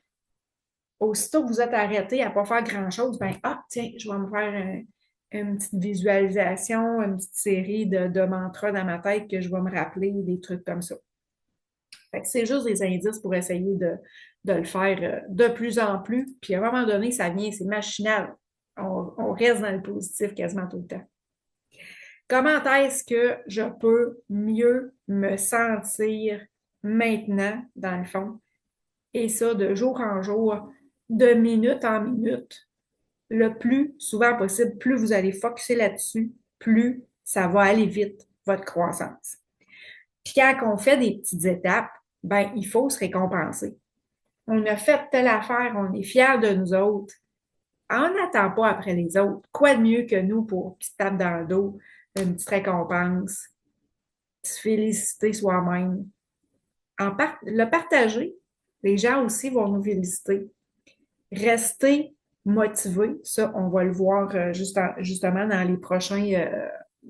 aussitôt que vous êtes arrêté à ne pas faire grand-chose, ben, ah, tiens, je vais me faire une petite visualisation, une petite série de mantras dans ma tête que je vais me rappeler, des trucs comme ça. Fait que c'est juste des indices pour essayer de le faire de plus en plus. Puis à un moment donné, ça vient, c'est machinal. On reste dans le positif quasiment tout le temps. Comment est-ce que je peux mieux me sentir maintenant, dans le fond? Et ça, de jour en jour, de minute en minute, le plus souvent possible, plus vous allez focuser là-dessus, plus ça va aller vite, votre croissance. Puis quand on fait des petites étapes, ben, il faut se récompenser. On a fait telle affaire, on est fiers de nous autres. On n'attend pas après les autres. Quoi de mieux que nous pour se taper dans le dos, une petite récompense, se féliciter soi-même. Le partager, les gens aussi vont nous féliciter. Rester motivé, ça, on va le voir justement dans les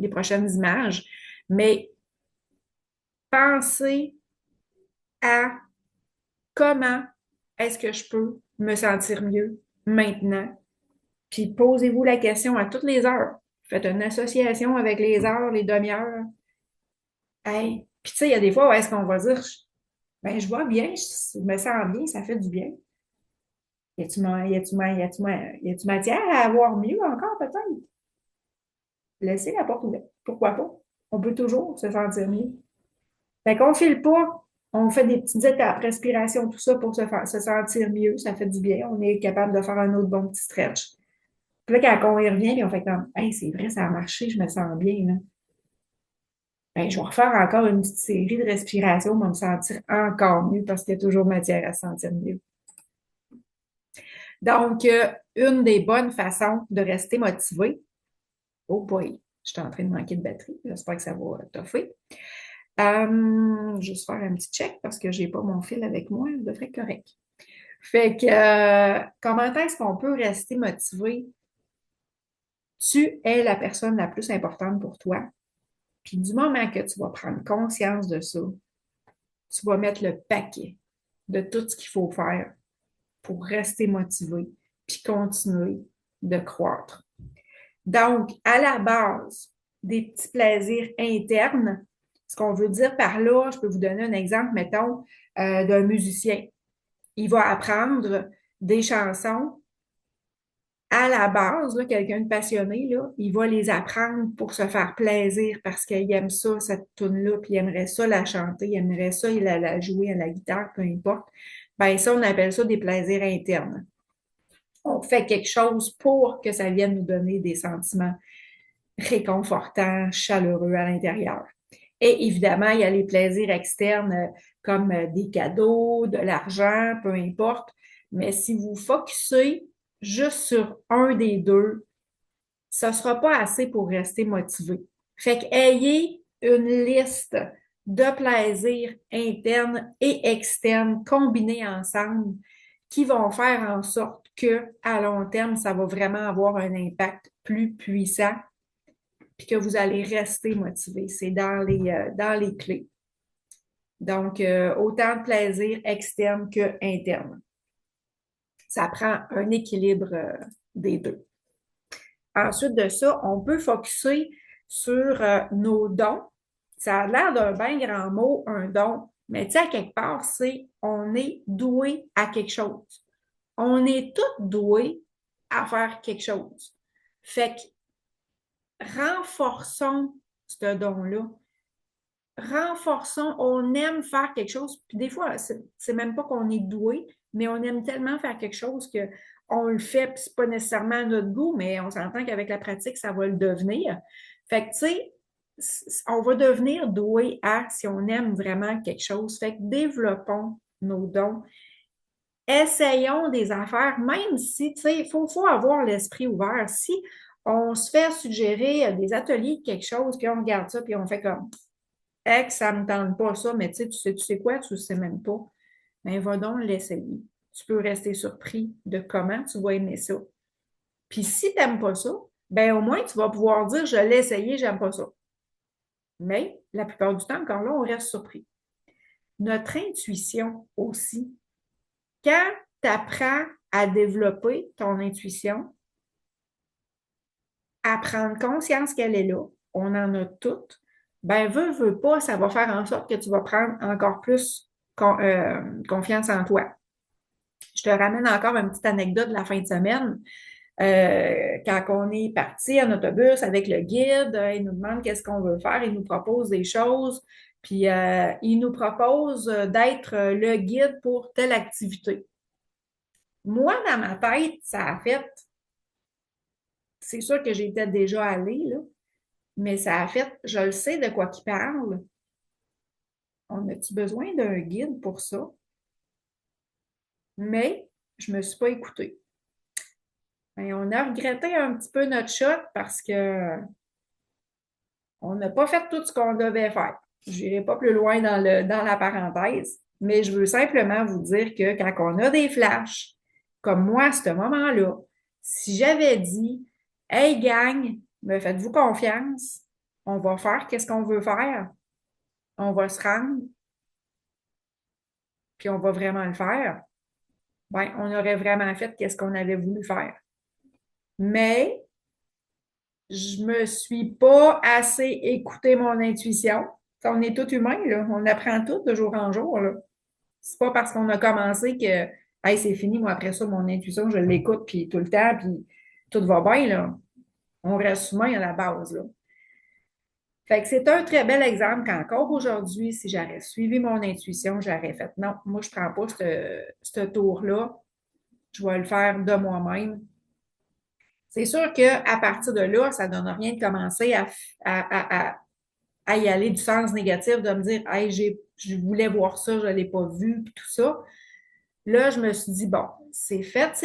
prochaines images. Mais pensez à comment est-ce que je peux me sentir mieux maintenant. Puis posez-vous la question à toutes les heures. Faites une association avec les heures, les demi-heures. Hey. Puis tu sais, il y a des fois où est-ce qu'on va dire, ben je vois bien, je me sens bien, ça fait du bien. Y a-tu matière à avoir mieux encore, peut-être? Laissez la porte ouverte. Pourquoi pas? On peut toujours se sentir mieux. Fait qu'on file pas. On fait des petites étapes, respiration, tout ça pour se sentir mieux. Ça fait du bien. On est capable de faire un autre bon petit stretch. Puis là, quand on y revient, puis on fait comme, hey, c'est vrai, ça a marché, je me sens bien, là. Ben, je vais refaire encore une petite série de respiration pour me sentir encore mieux parce qu'il y a toujours matière à se sentir mieux. Donc, une des bonnes façons de rester motivé, oh boy, je suis en train de manquer de batterie, j'espère que ça va toffer. Juste faire un petit check parce que j'ai pas mon fil avec moi, je devrais être correct. Fait que, comment est-ce qu'on peut rester motivé? Tu es la personne la plus importante pour toi. Puis du moment que tu vas prendre conscience de ça, tu vas mettre le paquet de tout ce qu'il faut faire pour rester motivé puis continuer de croître. Donc, à la base, des petits plaisirs internes, ce qu'on veut dire par là, je peux vous donner un exemple, mettons, d'un musicien. Il va apprendre des chansons à la base, là, quelqu'un de passionné, là, il va les apprendre pour se faire plaisir parce qu'il aime ça, cette tune-là, puis il aimerait ça la chanter, il aimerait ça la jouer à la guitare, peu importe. Ben ça, on appelle ça des plaisirs internes. On fait quelque chose pour que ça vienne nous donner des sentiments réconfortants, chaleureux à l'intérieur. Et évidemment, il y a les plaisirs externes comme des cadeaux, de l'argent, peu importe. Mais si vous focussez juste sur un des deux, ça ne sera pas assez pour rester motivé. Fait qu'ayez une liste de plaisirs internes et externes combinés ensemble qui vont faire en sorte que, à long terme, ça va vraiment avoir un impact plus puissant puis que vous allez rester motivé. C'est dans les clés. Donc, autant de plaisir externe que interne. Ça prend un équilibre des deux. Ensuite de ça, on peut focuser sur nos dons. Ça a l'air d'un bien grand mot, un don, mais tu sais, à quelque part, c'est on est doué à quelque chose. On est tous doués à faire quelque chose. Fait que renforçons ce don-là. Renforçons, on aime faire quelque chose, puis des fois, c'est même pas qu'on est doué, mais on aime tellement faire quelque chose que on le fait, puis c'est pas nécessairement à notre goût, mais on s'entend qu'avec la pratique, ça va le devenir. Fait que, tu sais, on va devenir doué à si on aime vraiment quelque chose. Fait que développons nos dons. Essayons des affaires, même si, tu sais, faut avoir l'esprit ouvert. Si on se fait suggérer des ateliers de quelque chose, puis on regarde ça, puis on fait comme ça me tente pas ça, mais tu sais quoi, tu ne sais même pas. Mais va donc l'essayer. Tu peux rester surpris de comment tu vas aimer ça. Puis si tu n'aimes pas ça, ben au moins tu vas pouvoir dire je l'ai essayé, j'aime pas ça. Mais la plupart du temps, encore là, on reste surpris. notre intuition aussi. Quand tu apprends à développer ton intuition, à prendre conscience qu'elle est là, on en a toutes, ben veux pas, ça va faire en sorte que tu vas prendre encore plus confiance en toi. Je te ramène encore une petite anecdote de la fin de semaine. Quand on est parti en autobus avec le guide, il nous demande qu'est-ce qu'on veut faire, il nous propose des choses, puis il nous propose d'être le guide pour telle activité. Moi, dans ma tête, ça a fait, c'est sûr que j'étais déjà allée, là, mais ça a fait, je le sais de quoi qu'il parle. On a-tu besoin d'un guide pour ça? Mais je ne me suis pas écoutée. Et on a regretté un petit peu notre shot parce que on n'a pas fait tout ce qu'on devait faire. Je n'irai pas plus loin dans la parenthèse, mais je veux simplement vous dire que quand on a des flashs, comme moi à ce moment-là, si j'avais dit Hey gang, me faites-vous confiance, on va faire qu'est-ce qu'on veut faire, on va se rendre, puis on va vraiment le faire, ben, on aurait vraiment fait qu'est-ce qu'on avait voulu faire. Mais je me suis pas assez écouté mon intuition. On est tout humain, là. On apprend tout de jour en jour, là. C'est pas parce qu'on a commencé que, hey, c'est fini, moi, après ça, mon intuition, je l'écoute, puis tout le temps, puis tout va bien, là. On reste humain à la base, là. Fait que c'est un très bel exemple qu'encore aujourd'hui, si j'aurais suivi mon intuition, j'aurais fait non, moi, je prends pas ce tour-là. Je vais le faire de moi-même. C'est sûr qu'à partir de là, ça ne donne rien de commencer à, à, à y aller du sens négatif, de me dire, hey, je voulais voir ça, je ne l'ai pas vu, puis tout ça. Là, je me suis dit, bon, c'est fait,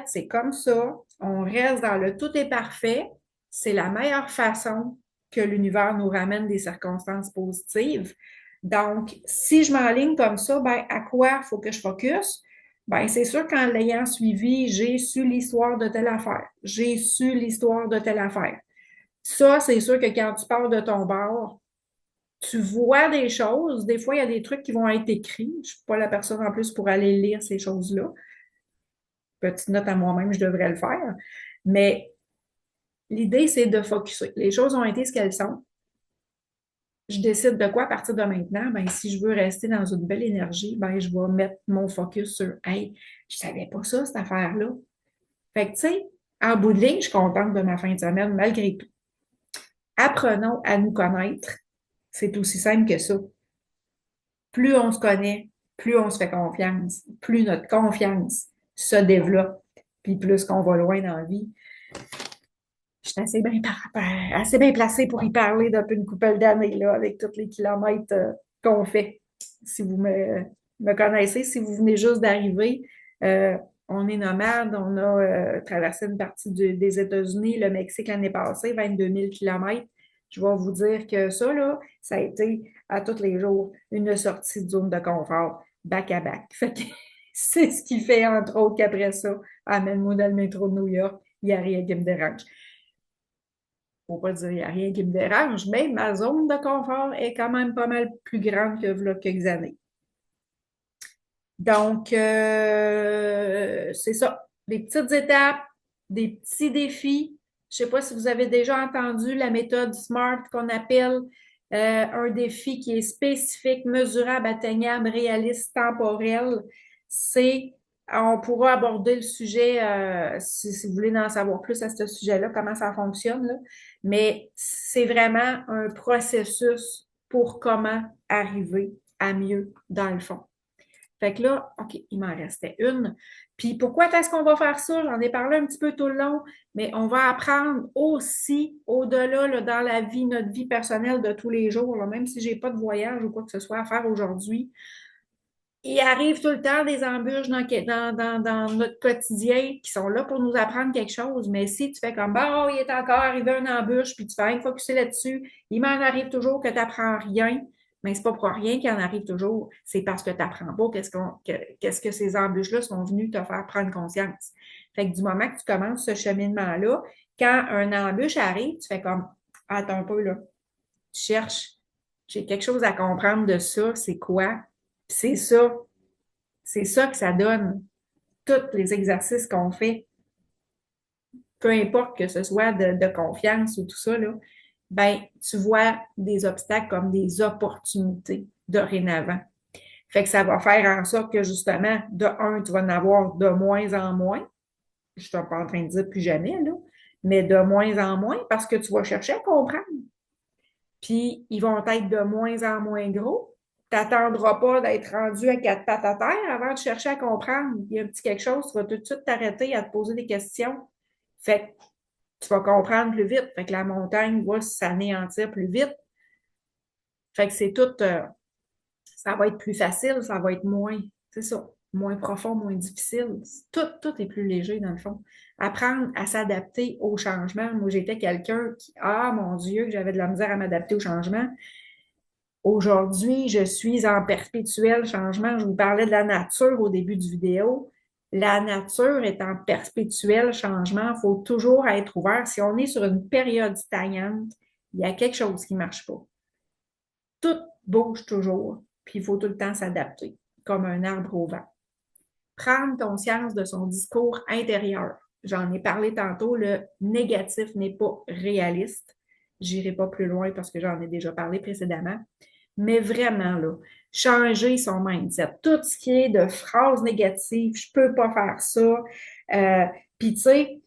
c'est comme ça. On reste dans le tout est parfait. C'est la meilleure façon que l'univers nous ramène des circonstances positives. Donc, si je m'enligne comme ça, ben, à quoi il faut que je focus? Ben, c'est sûr qu'en l'ayant suivi, j'ai su l'histoire de telle affaire. J'ai su l'histoire de telle affaire. Ça, c'est sûr que quand tu pars de ton bord, tu vois des choses. Des fois, il y a des trucs qui vont être écrits. Je ne suis pas la personne en plus pour aller lire ces choses-là. Petite note à moi-même, je devrais le faire. Mais l'idée, c'est de focuser. Les choses ont été ce qu'elles sont. Je décide de quoi à partir de maintenant. Ben, si je veux rester dans une belle énergie, ben, je vais mettre mon focus sur Hey, je savais pas ça, cette affaire-là. Fait que, tu sais, en bout de ligne, je suis contente de ma fin de semaine, malgré tout. Apprenons à nous connaître. C'est aussi simple que ça. Plus on se connaît, plus on se fait confiance, plus notre confiance se développe, puis plus qu'on va loin dans la vie. Je suis assez bien placée pour y parler depuis une couple d'années, là, avec tous les kilomètres qu'on fait. Si vous me connaissez, si vous venez juste d'arriver, on est nomade, on a traversé une partie des États-Unis, le Mexique l'année passée, 22 000 kilomètres. Je vais vous dire que ça, là, ça a été à tous les jours une sortie de zone de confort, back à back. Fait que c'est ce qui fait, entre autres, qu'après ça, amène-moi dans le métro de New York, il n'y a rien qui me dérange. Faut pas dire, il n'y a rien qui me dérange, mais ma zone de confort est quand même pas mal plus grande que là, quelques années. Donc, c'est ça. Des petites étapes, des petits défis. Je ne sais pas si vous avez déjà entendu la méthode SMART qu'on appelle un défi qui est spécifique, mesurable, atteignable, réaliste, temporel. On pourra aborder le sujet si vous voulez en savoir plus à ce sujet-là, comment ça fonctionne, là. Mais c'est vraiment un processus pour comment arriver à mieux dans le fond. Fait que là, OK, il m'en restait une. Puis pourquoi est-ce qu'on va faire ça? J'en ai parlé un petit peu tout le long, mais on va apprendre aussi au-delà, là, dans la vie, notre vie personnelle de tous les jours, là, même si j'ai pas de voyage ou quoi que ce soit à faire aujourd'hui. Il arrive tout le temps des embûches dans notre quotidien qui sont là pour nous apprendre quelque chose. Mais si tu fais comme, bon, il est encore arrivé une embûche, puis tu fais rien focuser là-dessus, il m'en arrive toujours que tu n'apprends rien. Mais c'est pas pour rien qu'il en arrive toujours. C'est parce que tu n'apprends pas qu'est-ce que ces embûches-là sont venues te faire prendre conscience. Fait que du moment que tu commences ce cheminement-là, quand un embûche arrive, tu fais comme, attends un peu, là. Tu cherches, j'ai quelque chose à comprendre de ça, c'est quoi? Puis c'est ça que ça donne. Tous les exercices qu'on fait, peu importe que ce soit de confiance ou tout ça, là, ben, tu vois des obstacles comme des opportunités dorénavant. Fait que ça va faire en sorte que justement, de un, tu vas en avoir de moins en moins. Je ne suis pas en train de dire plus jamais, là, mais de moins en moins parce que tu vas chercher à comprendre. Puis, ils vont être de moins en moins gros. Tu n'attendras pas d'être rendu à quatre pattes à terre avant de chercher à comprendre. Il y a un petit quelque chose, tu vas tout de suite t'arrêter à te poser des questions. Fait que tu vas comprendre plus vite. Fait que la montagne va s'anéantir plus vite. Fait que c'est tout, ça va être plus facile, ça va être moins, c'est ça, moins profond, moins difficile. Tout est plus léger dans le fond. Apprendre à s'adapter au changement. Moi, j'étais quelqu'un qui, ah mon Dieu, que j'avais de la misère à m'adapter au changement. Aujourd'hui, je suis en perpétuel changement. Je vous parlais de la nature au début du vidéo. La nature est en perpétuel changement. Il faut toujours être ouvert. Si on est sur une période stagnante, il y a quelque chose qui ne marche pas. Tout bouge toujours, puis il faut tout le temps s'adapter, comme un arbre au vent. Prendre conscience de son discours intérieur. J'en ai parlé tantôt, le négatif n'est pas réaliste. J'irai pas plus loin parce que j'en ai déjà parlé précédemment. Mais vraiment, là, changer son mindset. Tout ce qui est de phrases négatives, je peux pas faire ça. Puis, tu sais,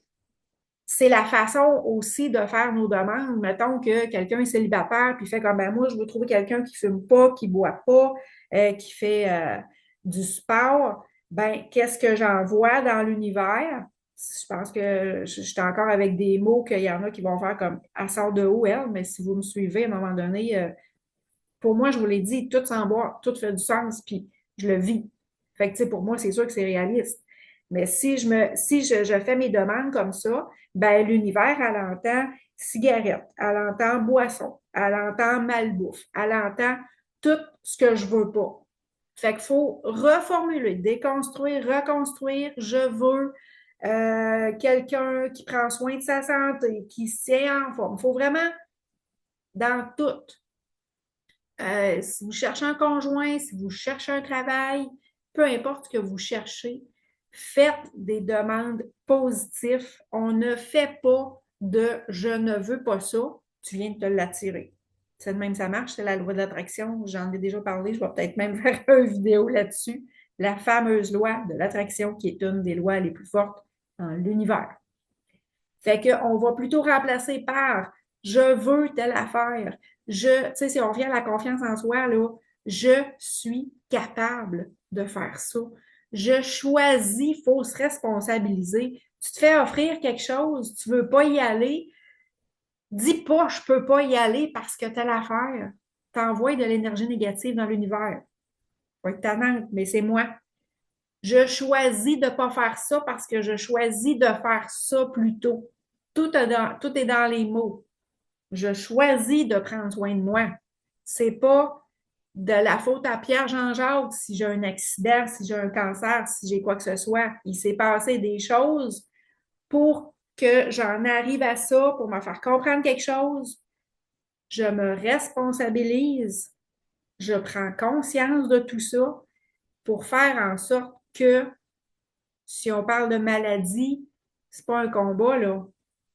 c'est la façon aussi de faire nos demandes. Mettons que quelqu'un est célibataire puis fait comme ben moi, je veux trouver quelqu'un qui fume pas, qui boit pas, qui fait du sport. Ben, qu'est-ce que j'envoie dans l'univers? Je pense que je suis encore avec des mots qu'il y en a qui vont faire comme elle sort de où, elle, mais si vous me suivez à un moment donné, pour moi, je vous l'ai dit, tout s'emboîte, tout fait du sens, puis je le vis. Fait que, tu sais, pour moi, c'est sûr que c'est réaliste. Mais si je fais mes demandes comme ça, ben l'univers, elle entend cigarette, elle entend boisson, elle entend malbouffe, elle entend tout ce que je veux pas. Fait qu'il faut reformuler, déconstruire, reconstruire. Je veux quelqu'un qui prend soin de sa santé, qui se tient en forme. Il faut vraiment dans tout. Si vous cherchez un conjoint, si vous cherchez un travail, peu importe ce que vous cherchez, faites des demandes positives. On ne fait pas de je ne veux pas ça, tu viens de te l'attirer. C'est de même ça marche, c'est la loi de l'attraction. J'en ai déjà parlé, je vais peut-être même faire une vidéo là-dessus. La fameuse loi de l'attraction qui est une des lois les plus fortes dans l'univers. Fait qu'on va plutôt remplacer par je veux telle affaire. Tu sais, si on revient à la confiance en soi, là, je suis capable de faire ça. Je choisis, il faut se responsabiliser. Tu te fais offrir quelque chose, tu veux pas y aller, dis pas je peux pas y aller parce que telle affaire. T'envoies de l'énergie négative dans l'univers. Faut être tannante, mais c'est moi. Je choisis de ne pas faire ça parce que je choisis de faire ça plus tôt. Tout est dans les mots. Je choisis de prendre soin de moi. C'est pas de la faute à Pierre Jean-Jacques si j'ai un accident, si j'ai un cancer, si j'ai quoi que ce soit. Il s'est passé des choses pour que j'en arrive à ça, pour me faire comprendre quelque chose. Je me responsabilise. Je prends conscience de tout ça pour faire en sorte que si on parle de maladie, c'est pas un combat, là.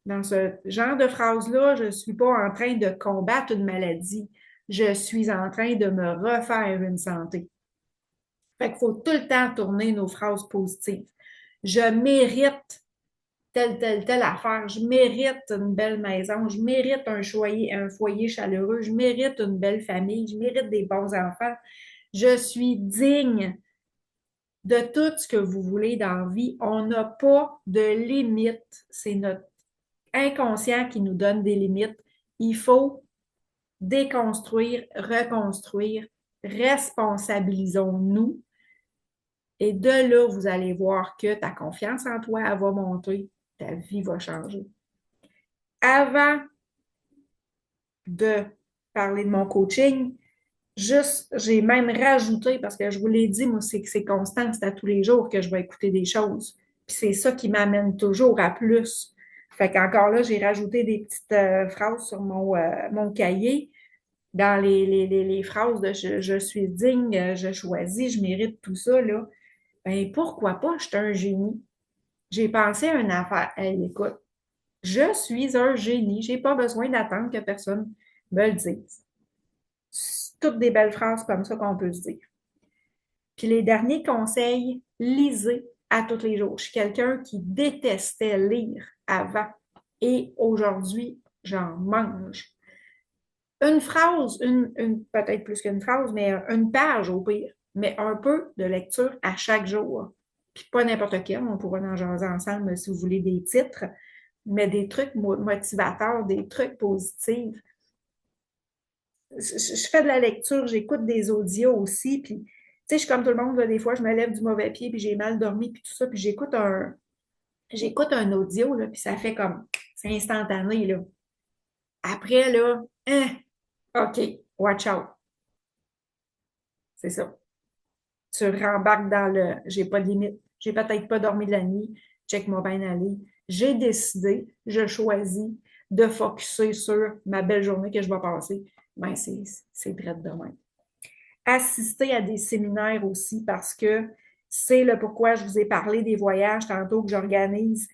Dans ce genre de phrase-là, je ne suis pas en train de combattre une maladie. Je suis en train de me refaire une santé. Fait qu'il faut tout le temps tourner nos phrases positives. Je mérite telle affaire. Je mérite une belle maison. Je mérite un foyer chaleureux. Je mérite une belle famille. Je mérite des bons enfants. Je suis digne de tout ce que vous voulez dans la vie. On n'a pas de limites. C'est notre inconscient qui nous donne des limites. Il faut déconstruire, reconstruire, responsabilisons-nous. Et de là, vous allez voir que ta confiance en toi, elle va monter, ta vie va changer. Avant de parler de mon coaching, juste, j'ai même rajouté, parce que je vous l'ai dit, moi, c'est que c'est constant, c'est à tous les jours que je vais écouter des choses. Puis c'est ça qui m'amène toujours à plus. Fait qu'encore là, j'ai rajouté des petites phrases sur mon cahier. dans les phrases de je suis digne, je choisis, je mérite tout ça, là, ben pourquoi pas, je suis un génie. J'ai pensé à une affaire. Hey, écoute, je suis un génie. J'ai pas besoin d'attendre que personne me le dise. C'est toutes des belles phrases comme ça qu'on peut se dire. Puis les derniers conseils, lisez à tous les jours. Je suis quelqu'un qui détestait lire avant et aujourd'hui, j'en mange. Une phrase, peut-être plus qu'une phrase, mais une page au pire, mais un peu de lecture à chaque jour. Puis pas n'importe quel, on pourra en jaser ensemble si vous voulez des titres, mais des trucs motivateurs, des trucs positifs. Je fais de la lecture, j'écoute des audios aussi, puis tu sais, je suis comme tout le monde, là, des fois, je me lève du mauvais pied, puis j'ai mal dormi, puis tout ça, puis j'écoute un audio, là, puis ça fait comme, c'est instantané, là. Après, là, hein, OK, watch out, c'est ça. Tu rembarques dans le j'ai pas de limite, j'ai peut-être pas dormi de la nuit, check-moi bien aller. J'ai décidé, je choisis de focusser sur ma belle journée que je vais passer. Ben, c'est drôle de même. Assister à des séminaires aussi parce que c'est le pourquoi je vous ai parlé des voyages tantôt que j'organise.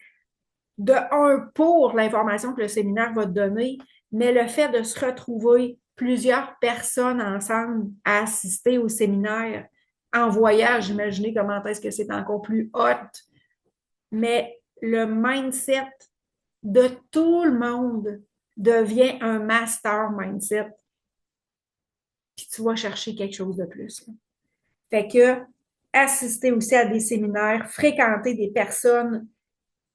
De un, pour l'information que le séminaire va te donner, mais le fait de se retrouver plusieurs personnes ensemble à assister au séminaire en voyage, imaginez comment est-ce que c'est encore plus hot, mais le mindset de tout le monde devient un master mindset, puis tu vas chercher quelque chose de plus. Fait que assister aussi à des séminaires, fréquenter des personnes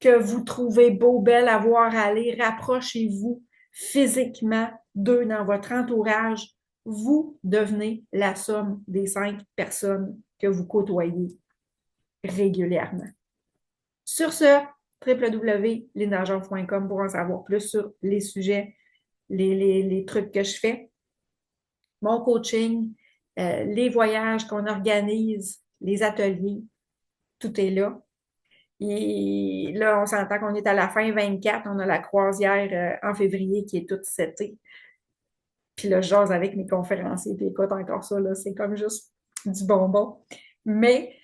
que vous trouvez beau, belle à voir aller, rapprochez-vous physiquement d'eux dans votre entourage. Vous devenez la somme des 5 personnes que vous côtoyez régulièrement. Sur ce, www.lindargent.com pour en savoir plus sur les sujets, les trucs que je fais, mon coaching, les voyages qu'on organise, les ateliers, tout est là. Et là, on s'entend qu'on est à la fin 24, on a la croisière en février qui est toute setée. Puis là, je jase avec mes conférenciers, puis écoute, encore ça, là, c'est comme juste du bonbon. Mais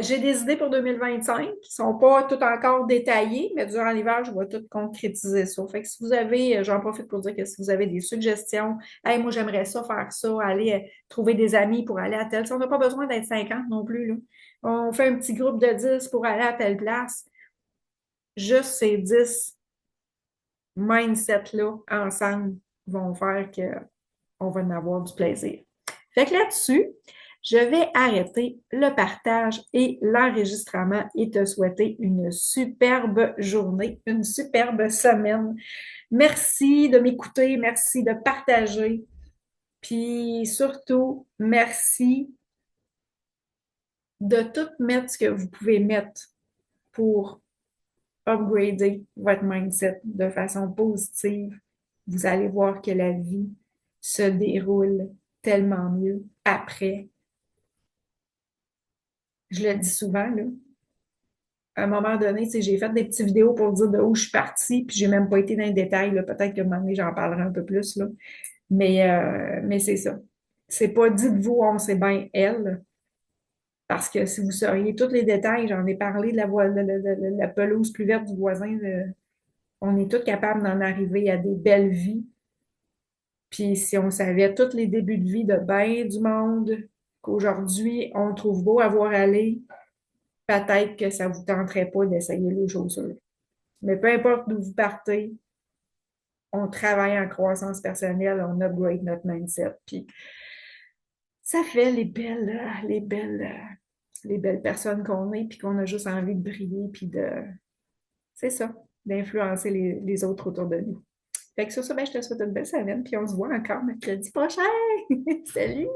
j'ai des idées pour 2025 qui ne sont pas toutes encore détaillées, mais durant l'hiver, je vais tout concrétiser ça. Fait que si vous avez, j'en profite pour dire que si vous avez des suggestions, hey, moi j'aimerais ça, faire ça, aller trouver des amis pour aller à tel. On n'a pas besoin d'être 50 non plus, là. On fait un petit groupe de 10 pour aller à telle place. Juste ces 10 mindsets-là ensemble vont faire qu'on va en avoir du plaisir. Fait que là-dessus, je vais arrêter le partage et l'enregistrement et te souhaiter une superbe journée, une superbe semaine. Merci de m'écouter, merci de partager, puis surtout, merci de tout mettre ce que vous pouvez mettre pour upgrader votre mindset de façon positive. Vous allez voir que la vie se déroule tellement mieux après. Je le dis souvent, là. À un moment donné, j'ai fait des petites vidéos pour dire de où je suis partie, puis j'ai même pas été dans les détails, là. Peut-être que un moment donné, j'en parlerai un peu plus, là. Mais c'est ça. C'est pas dites-vous, on sait bien elle, parce que si vous sauriez tous les détails, j'en ai parlé de la pelouse plus verte du voisin, on est tous capables d'en arriver à des belles vies. Puis si on savait tous les débuts de vie de bien du monde, qu'aujourd'hui, on trouve beau à voir aller, peut-être que ça ne vous tenterait pas d'essayer les chaussures. Mais peu importe d'où vous partez, on travaille en croissance personnelle, on upgrade notre mindset. Puis ça fait les belles personnes qu'on est, puis qu'on a juste envie de briller, puis c'est ça, d'influencer les autres autour de nous. Fait que sur ça, ben, je te souhaite une belle semaine, puis on se voit encore mercredi prochain. Salut!